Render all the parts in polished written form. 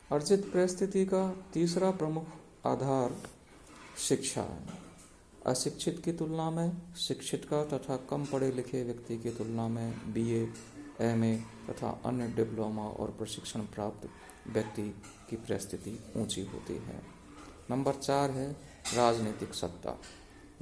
अर्जित परिस्थिति का तीसरा प्रमुख आधार शिक्षा है। अशिक्षित की तुलना में शिक्षित का तथा कम पढ़े लिखे व्यक्ति की तुलना में बीए, एमए तथा अन्य डिप्लोमा और प्रशिक्षण प्राप्त व्यक्ति की परिस्थिति ऊंची होती है। नंबर 4 है राजनीतिक सत्ता।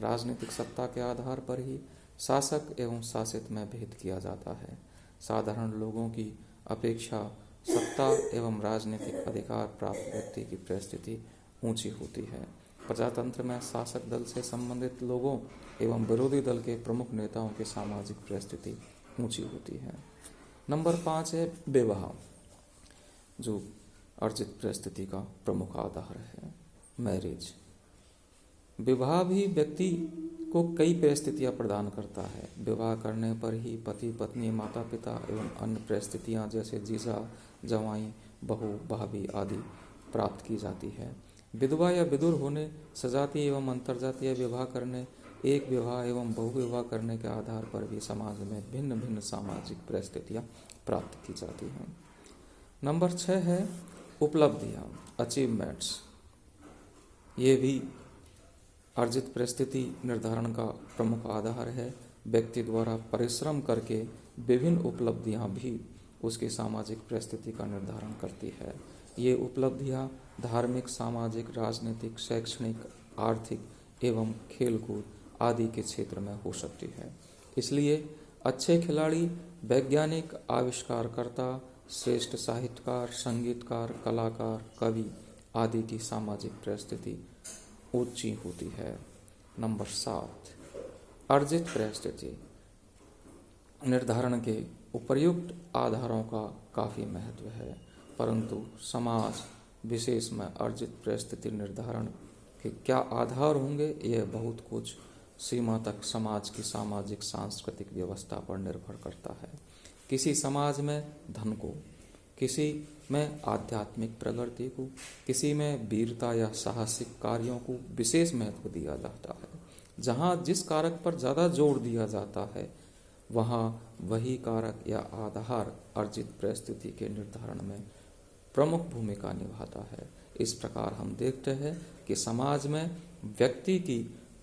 राजनीतिक सत्ता के आधार पर ही शासक एवं शासित में भेद किया जाता है। साधारण लोगों की अपेक्षा सत्ता एवं राजनीतिक अधिकार प्राप्त व्यक्ति की परिस्थिति ऊंची होती है। प्रजातंत्र में शासक दल से संबंधित लोगों एवं विरोधी दल के प्रमुख नेताओं की सामाजिक परिस्थिति ऊंची होती है। नंबर 5 है विवाह, जो अर्जित परिस्थिति का प्रमुख आधार है। मैरिज, विवाह भी व्यक्ति को कई परिस्थितियां प्रदान करता है। विवाह करने पर ही पति पत्नी, माता पिता एवं अन्य परिस्थितियां जैसे जीजा, जवाई, बहू, भाभी आदि प्राप्त की जाती है। विधवा या विधुर होने, सजातीय एवं अंतर्जातीय विवाह करने, एक विवाह एवं बहुविवाह करने के आधार पर भी समाज में भिन्न भिन्न सामाजिक परिस्थितियां प्राप्त की जाती हैं। नंबर 6 है उपलब्धियां, अचीवमेंट्स। ये भी अर्जित परिस्थिति निर्धारण का प्रमुख आधार है। व्यक्ति द्वारा परिश्रम करके विभिन्न उपलब्धियां भी उसकी सामाजिक परिस्थिति का निर्धारण करती है। ये उपलब्धियां धार्मिक, सामाजिक, राजनीतिक, शैक्षणिक, आर्थिक एवं खेलकूद आदि के क्षेत्र में हो सकती है। इसलिए अच्छे खिलाड़ी, वैज्ञानिक, आविष्कारकर्ता, श्रेष्ठ साहित्यकार, संगीतकार, कलाकार, कवि आदि की सामाजिक परिस्थिति ऊंची होती है। नंबर 7 अर्जित परिस्थिति निर्धारण के उपर्युक्त आधारों का काफ़ी महत्व है, परंतु समाज विशेष में अर्जित परिस्थिति निर्धारण के क्या आधार होंगे, यह बहुत कुछ सीमा तक समाज की सामाजिक सांस्कृतिक व्यवस्था पर निर्भर करता है। किसी समाज में धन को, किसी में आध्यात्मिक प्रगति को, किसी में वीरता या साहसिक कार्यों को विशेष महत्व दिया जाता है। जहाँ जिस कारक पर ज़्यादा जोर दिया जाता है, वहाँ वही कारक या आधार अर्जित परिस्थिति के निर्धारण में प्रमुख भूमिका निभाता है। इस प्रकार हम देखते हैं कि समाज में व्यक्ति की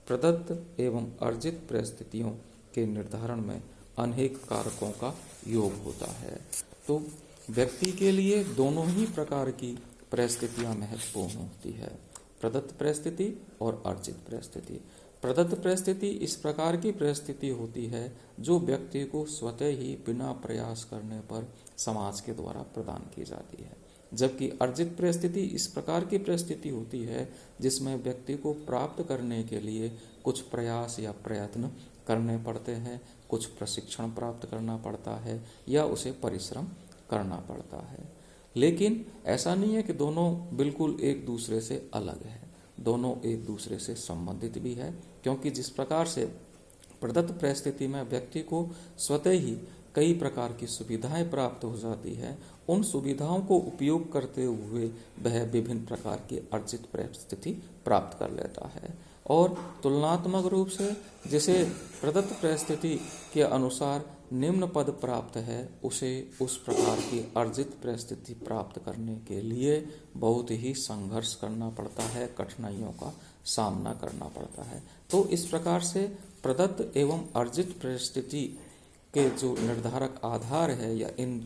प्रदत्त एवं अर्जित परिस्थितियों के निर्धारण में अनेक कारकों का योग होता है। तो व्यक्ति के लिए दोनों ही प्रकार की परिस्थितियां महत्वपूर्ण होती है, प्रदत्त परिस्थिति और अर्जित परिस्थिति। प्रदत्त परिस्थिति इस प्रकार की परिस्थिति होती है जो व्यक्ति को स्वतः ही बिना प्रयास करने पर समाज के द्वारा प्रदान की जाती है, जबकि अर्जित परिस्थिति इस प्रकार की परिस्थिति होती है जिसमें व्यक्ति को प्राप्त करने के लिए कुछ प्रयास या प्रयत्न करने पड़ते हैं, कुछ प्रशिक्षण प्राप्त करना पड़ता है या उसे परिश्रम करना पड़ता है। लेकिन ऐसा नहीं है कि दोनों बिल्कुल एक दूसरे से अलग है, दोनों एक दूसरे से संबंधित भी है, क्योंकि जिस प्रकार से प्रदत्त परिस्थिति में व्यक्ति को स्वतः ही कई प्रकार की सुविधाएं प्राप्त हो जाती है, उन सुविधाओं को उपयोग करते हुए वह विभिन्न प्रकार की अर्जित परिस्थिति प्राप्त कर लेता है। और तुलनात्मक रूप से जिसे प्रदत्त परिस्थिति के अनुसार निम्न पद प्राप्त है, उसे उस प्रकार की अर्जित परिस्थिति प्राप्त करने के लिए बहुत ही संघर्ष करना पड़ता है, कठिनाइयों का सामना करना पड़ता है। तो इस प्रकार से प्रदत्त एवं अर्जित परिस्थिति के जो निर्धारक आधार है या इन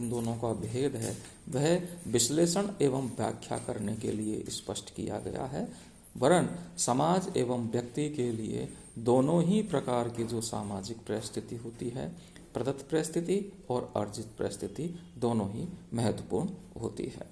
दोनों का भेद है, वह विश्लेषण एवं व्याख्या करने के लिए स्पष्ट किया गया है। वरन समाज एवं व्यक्ति के लिए दोनों ही प्रकार की जो सामाजिक परिस्थिति होती है, प्रदत्त परिस्थिति और अर्जित परिस्थिति, दोनों ही महत्वपूर्ण होती है।